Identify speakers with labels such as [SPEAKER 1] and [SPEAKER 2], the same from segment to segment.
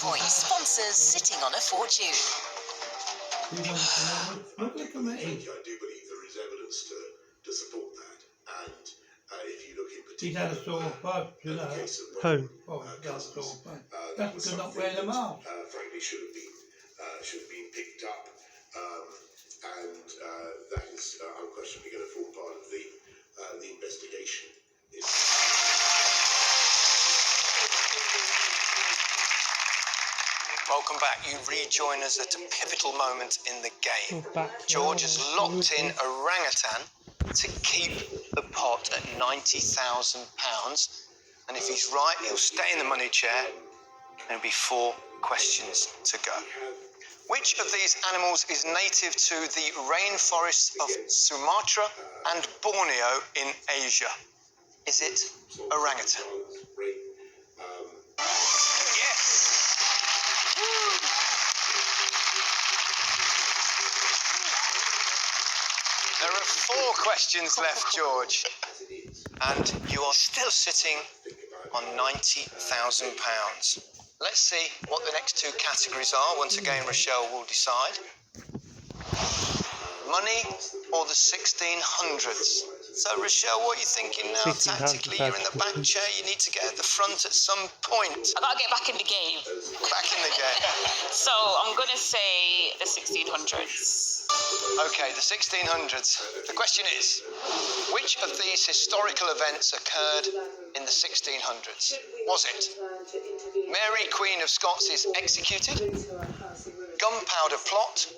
[SPEAKER 1] avoid sponsors sitting on a fortune.
[SPEAKER 2] I do believe there is evidence to support that, and if you look in particular,
[SPEAKER 3] he's had a sore throat, you know.
[SPEAKER 4] Who?
[SPEAKER 3] Oh, he's had a sore throat.
[SPEAKER 2] that
[SPEAKER 3] That's
[SPEAKER 2] was
[SPEAKER 3] because not
[SPEAKER 2] something
[SPEAKER 3] wearing a
[SPEAKER 2] that,
[SPEAKER 3] mask.
[SPEAKER 2] frankly, should have been picked up, and that is unquestionably going to form part of the investigation.
[SPEAKER 5] Welcome back. You rejoin us at a pivotal moment in the game. George has locked in Orangutan to keep the pot at £90,000. And if he's right, he'll stay in the money chair. And it'll be 4 questions to go. Which of these animals is native to the rainforests of Sumatra and Borneo in Asia? Is it orangutan? Yes! There are 4 questions left, George. And you are still sitting on £90,000. Let's see what the next 2 categories are. Once again, Rochelle will decide. Money or the 1600s? So, Rochelle, what are you thinking now?
[SPEAKER 4] 1600s,
[SPEAKER 5] Tactically, you're in the back chair. You need to get at the front at some point.
[SPEAKER 6] I gotta get back in the game.
[SPEAKER 5] Back in the game.
[SPEAKER 6] So I'm gonna say the 1600s.
[SPEAKER 5] Okay, the 1600s. The question is, which of these historical events occurred in the 1600s? Was it Mary, Queen of Scots is executed? Gunpowder Plot?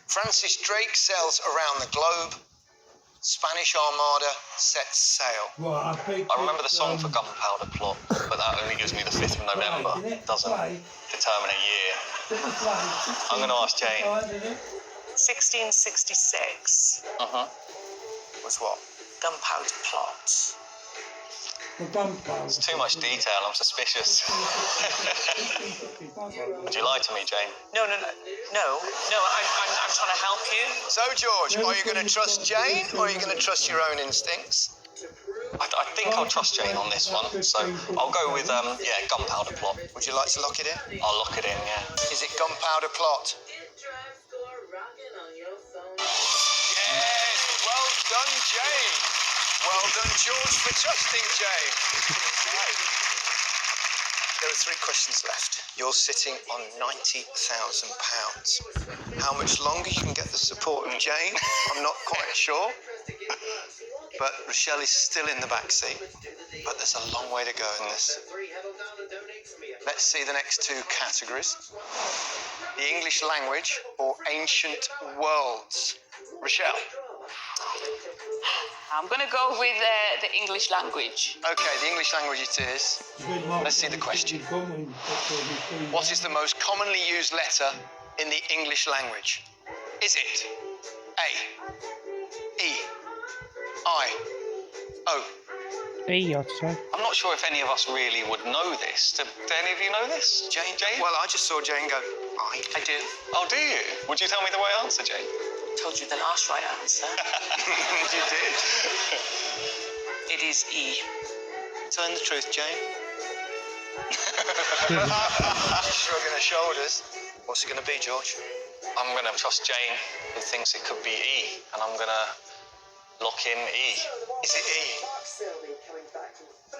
[SPEAKER 5] Francis Drake sails around the globe? Spanish Armada sets sail?
[SPEAKER 3] Well,
[SPEAKER 7] I remember the song for Gunpowder Plot, but that only gives me the 5th of November. Doesn't determine a year. I'm going to ask Jane.
[SPEAKER 6] 1666
[SPEAKER 5] Was what?
[SPEAKER 6] Gunpowder Plot.
[SPEAKER 7] It's too much detail, I'm suspicious. Would you lie to me, Jane?
[SPEAKER 6] No. I'm trying to help you.
[SPEAKER 5] So, George, are you going to trust Jane or are you going to trust your own instincts?
[SPEAKER 7] I think I'll trust Jane on this one, so I'll go with, Gunpowder Plot.
[SPEAKER 5] Would you like to lock it in?
[SPEAKER 7] I'll lock it in, yeah.
[SPEAKER 5] Is it Gunpowder Plot? Yes! Well done, Jane! Well done, George, for trusting Jane. There are 3 questions left. You're sitting on £90,000. How much longer you can get the support of Jane, I'm not quite sure. But Rochelle is still in the back seat. But there's a long way to go in this. Let's see the next 2 categories. The English language or ancient worlds. Rochelle.
[SPEAKER 6] I'm gonna go with the English language.
[SPEAKER 5] Okay, the English language it is. Let's see the question. What is the most commonly used letter in the English language? Is it A, E, I, O?
[SPEAKER 4] E, I'd say.
[SPEAKER 7] I'm not sure if any of us really would know this. Do any of you know this?
[SPEAKER 5] Jane?
[SPEAKER 7] Jane?
[SPEAKER 5] Well, I just saw Jane go, I.
[SPEAKER 6] I do.
[SPEAKER 7] Oh, do you? Would you tell me the right answer, Jane?
[SPEAKER 6] Told you the last right answer.
[SPEAKER 5] You did.
[SPEAKER 6] It is E.
[SPEAKER 5] Tell him the truth, Jane. Shrugging her shoulders. What's it going to be, George?
[SPEAKER 7] I'm going to trust Jane, who thinks it could be E, and I'm going to lock in E.
[SPEAKER 5] Is it E?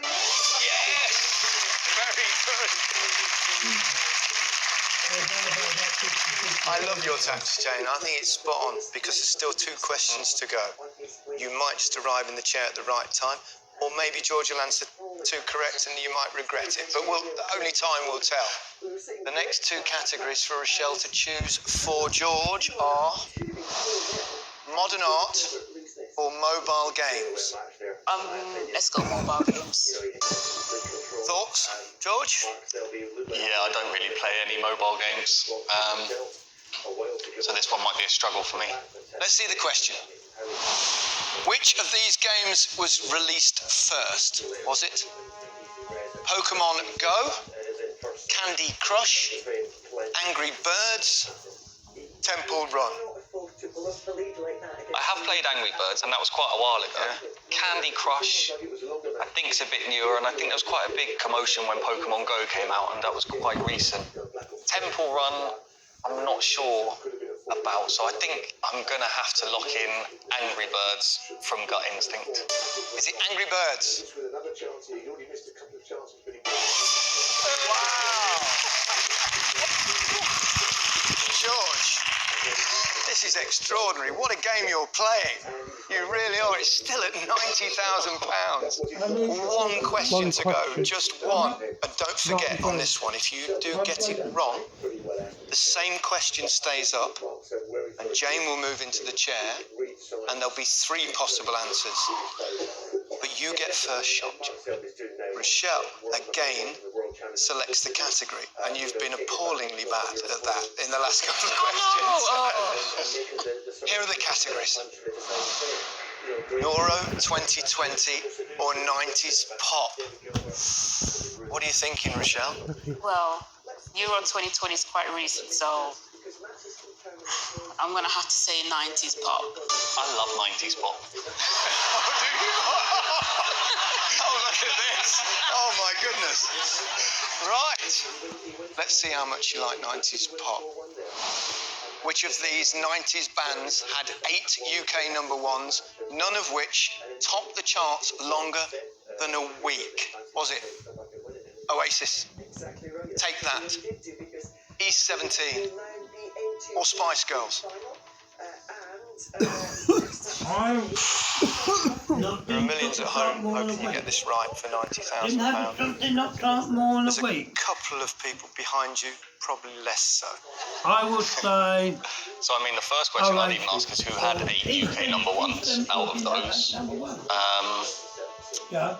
[SPEAKER 5] Yes! Very good. I love your tactics, Jane. I think it's spot on because there's still 2 questions to go. You might just arrive in the chair at the right time, or maybe George will answer 2 correct and you might regret it. But only time will tell. The next 2 categories for Rochelle to choose for George are modern art or mobile games.
[SPEAKER 6] Let's go mobile games.
[SPEAKER 5] Thoughts, George?
[SPEAKER 7] Yeah, I don't really play any mobile games, so this one might be a struggle for me.
[SPEAKER 5] Let's see the question. Which of these games was released first? Was it Pokemon Go, Candy Crush, Angry Birds, Temple Run?
[SPEAKER 7] I have played Angry Birds, and that was quite a while ago.
[SPEAKER 5] Yeah.
[SPEAKER 7] Candy Crush, I think it's a bit newer, and I think there was quite a big commotion when Pokemon Go came out, and that was quite recent. Temple Run, I'm not sure about, so I think I'm gonna have to lock in Angry Birds from gut instinct.
[SPEAKER 5] Is it Angry Birds? Wow! George, this is extraordinary. What a game you're playing. You really are. It's still at £90,000. One question to go, just one. And don't forget on this one, if you do get it wrong, the same question stays up, and Jane will move into the chair, and there'll be 3 possible answers. But you get first shot. Rochelle, again, selects the category, and you've been appallingly bad at that in the last couple of questions. Here are the categories. Euro 2020 or 90s pop. What are you thinking, Rochelle?
[SPEAKER 6] Well, Euro 2020 is quite recent, so I'm going to have to say 90s pop.
[SPEAKER 7] I love 90s pop.
[SPEAKER 5] Oh, look at this. Oh, my goodness. Right. Let's see how much you like 90s pop. Which of these 90s bands had 8 UK number ones, none of which topped the charts longer than a week? Was it Oasis, Take That, East 17, or Spice Girls? There are millions at home hoping you get this right for £90,000. There's a couple of people behind you, probably less so.
[SPEAKER 3] I would say.
[SPEAKER 7] So, I mean, the first question I'd even ask is who had 8 UK number ones out of those?
[SPEAKER 3] Yeah.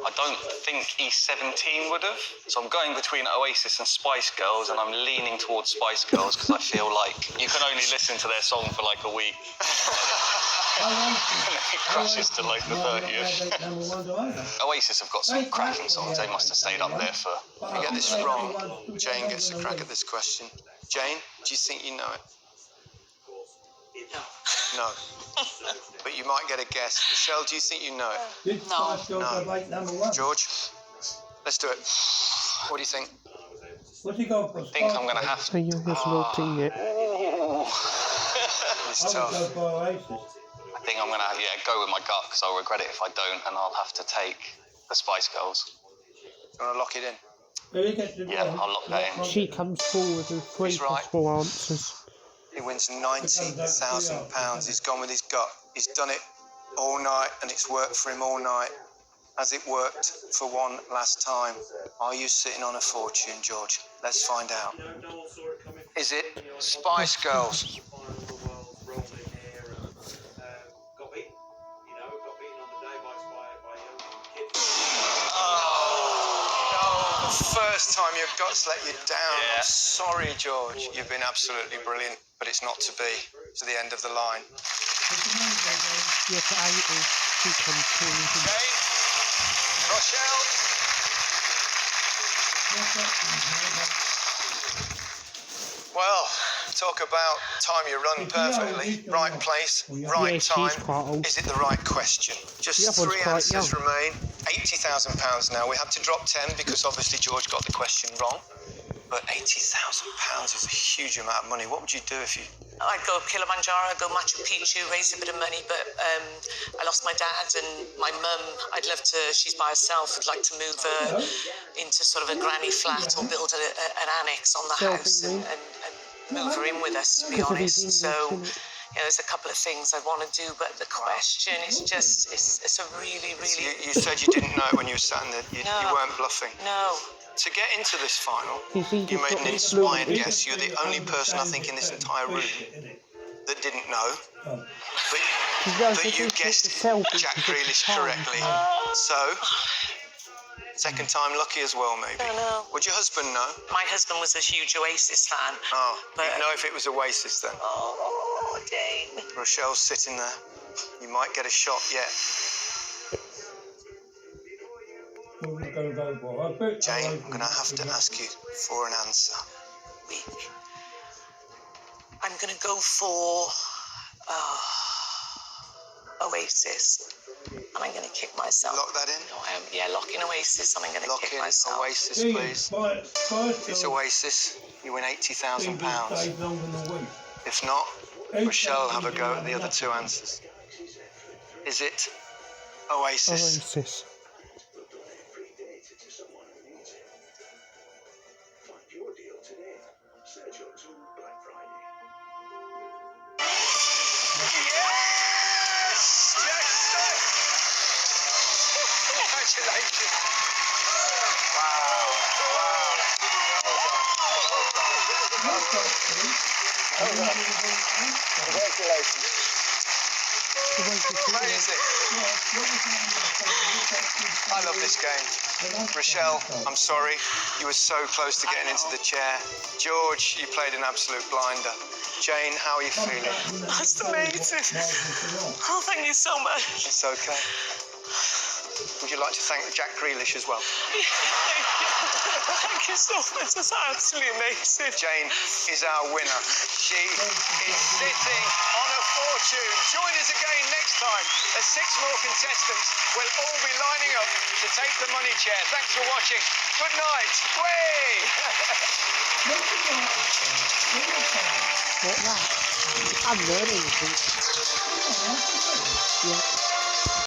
[SPEAKER 7] I don't think E17 would have. So I'm going between Oasis and Spice Girls, and I'm leaning towards Spice Girls because I feel like you can only listen to their song for like a week. And then it crashes to like the 30th. Oasis have got some cracking songs. They must have stayed up there for...
[SPEAKER 5] If you get this wrong, Jane gets a crack at this question. Jane, do you think you know it? No. But you might get a guess. Michelle, do you think you know it?
[SPEAKER 6] No.
[SPEAKER 5] George, let's do it. What do you think?
[SPEAKER 3] What's he got for
[SPEAKER 7] I think I'm going to have
[SPEAKER 4] So
[SPEAKER 7] to...
[SPEAKER 4] you're just voting it.
[SPEAKER 5] It's
[SPEAKER 3] I would
[SPEAKER 5] tough.
[SPEAKER 3] go for Oasis.
[SPEAKER 7] I think I'm going to go with my gut because I'll regret it if I don't, and I'll have to take the Spice Girls.
[SPEAKER 5] You want to lock it in?
[SPEAKER 7] Yeah, I'll lock that in.
[SPEAKER 4] She comes forward with 3
[SPEAKER 5] He's right.
[SPEAKER 4] possible answers.
[SPEAKER 5] He wins £90,000. He's gone with his gut. He's done it all night, and it's worked for him all night. Has it worked for one last time? Are you sitting on a fortune, George? Let's find out. Is it Spice Girls? First time your guts let you down.
[SPEAKER 7] Yeah.
[SPEAKER 5] I'm sorry, George. You've been absolutely brilliant, but it's not to be. To the end of the line.
[SPEAKER 4] Yeah, to 80. She comes forward.
[SPEAKER 5] Jane, Rochelle. Well, talk about time you run perfectly. Right place, right
[SPEAKER 4] Yeah,
[SPEAKER 5] time.
[SPEAKER 4] she's quite old.
[SPEAKER 5] Is it the right question? Just
[SPEAKER 4] The other one's
[SPEAKER 5] 3
[SPEAKER 4] quite
[SPEAKER 5] answers
[SPEAKER 4] young.
[SPEAKER 5] remain. £80,000 now. We had to drop 10 because obviously George got the question wrong. But £80,000 is a huge amount of money. What would you do if you...
[SPEAKER 1] I'd go Kilimanjaro, I'd go Machu Picchu, raise a bit of money, but I lost my dad and my mum. I'd love to, she's by herself, I'd like to move her into sort of a granny flat or build an annex on the house and move her in with us, to be honest. So, you know, there's a couple of things I want to do, but the question is just, it's a really, really...
[SPEAKER 5] You said you didn't know it when you were sat in there. You weren't bluffing.
[SPEAKER 1] No.
[SPEAKER 5] To get into this final,
[SPEAKER 4] Is he
[SPEAKER 5] you
[SPEAKER 4] just
[SPEAKER 5] made
[SPEAKER 4] got
[SPEAKER 5] an
[SPEAKER 4] this
[SPEAKER 5] inspired
[SPEAKER 4] blue-
[SPEAKER 5] guess. You're the only person, I think, in this entire room that didn't know. But you guessed Jack Grealish correctly. So, second time lucky as well, maybe.
[SPEAKER 1] I don't know.
[SPEAKER 5] Would your husband know?
[SPEAKER 1] My husband was a huge Oasis fan.
[SPEAKER 5] Oh,
[SPEAKER 1] But-
[SPEAKER 5] you'd know if it was Oasis then.
[SPEAKER 1] Oh, Jane.
[SPEAKER 5] Rochelle's sitting there. You might get a shot yet. Jane, I'm going to have to ask you for an answer.
[SPEAKER 1] Week. I'm going to go for Oasis. and I'm going to kick myself.
[SPEAKER 5] Lock that in.
[SPEAKER 1] Yeah, locking Oasis, and I'm going to
[SPEAKER 5] Lock
[SPEAKER 1] kick
[SPEAKER 5] in
[SPEAKER 1] myself.
[SPEAKER 5] Oasis,
[SPEAKER 3] See,
[SPEAKER 5] please.
[SPEAKER 3] Spice
[SPEAKER 5] It's
[SPEAKER 3] Girls
[SPEAKER 5] Oasis. You win £80,000.
[SPEAKER 3] people stay longer than a week.
[SPEAKER 5] If not, Rochelle have a
[SPEAKER 3] Eight
[SPEAKER 5] go at the other
[SPEAKER 3] thousand
[SPEAKER 5] two answers. Is it Oasis?
[SPEAKER 4] Oasis.
[SPEAKER 5] Yes! Yes, sir! Congratulations! Congratulations. Amazing. I love this game. Rochelle, I'm sorry. You were so close to getting into the chair. George, you played an absolute blinder. Jane, how are you feeling?
[SPEAKER 1] That's amazing. Oh, thank you so much.
[SPEAKER 5] It's okay. Would you like to thank Jack Grealish as well?
[SPEAKER 1] Thank you so much. That's absolutely amazing.
[SPEAKER 5] Jane is our winner. She is sitting on a fortune. Join us again next time as 6 more contestants will all be lining up to take the money chair. Thanks for watching. Good night. Way!
[SPEAKER 4] What that? I'm learning. Yeah.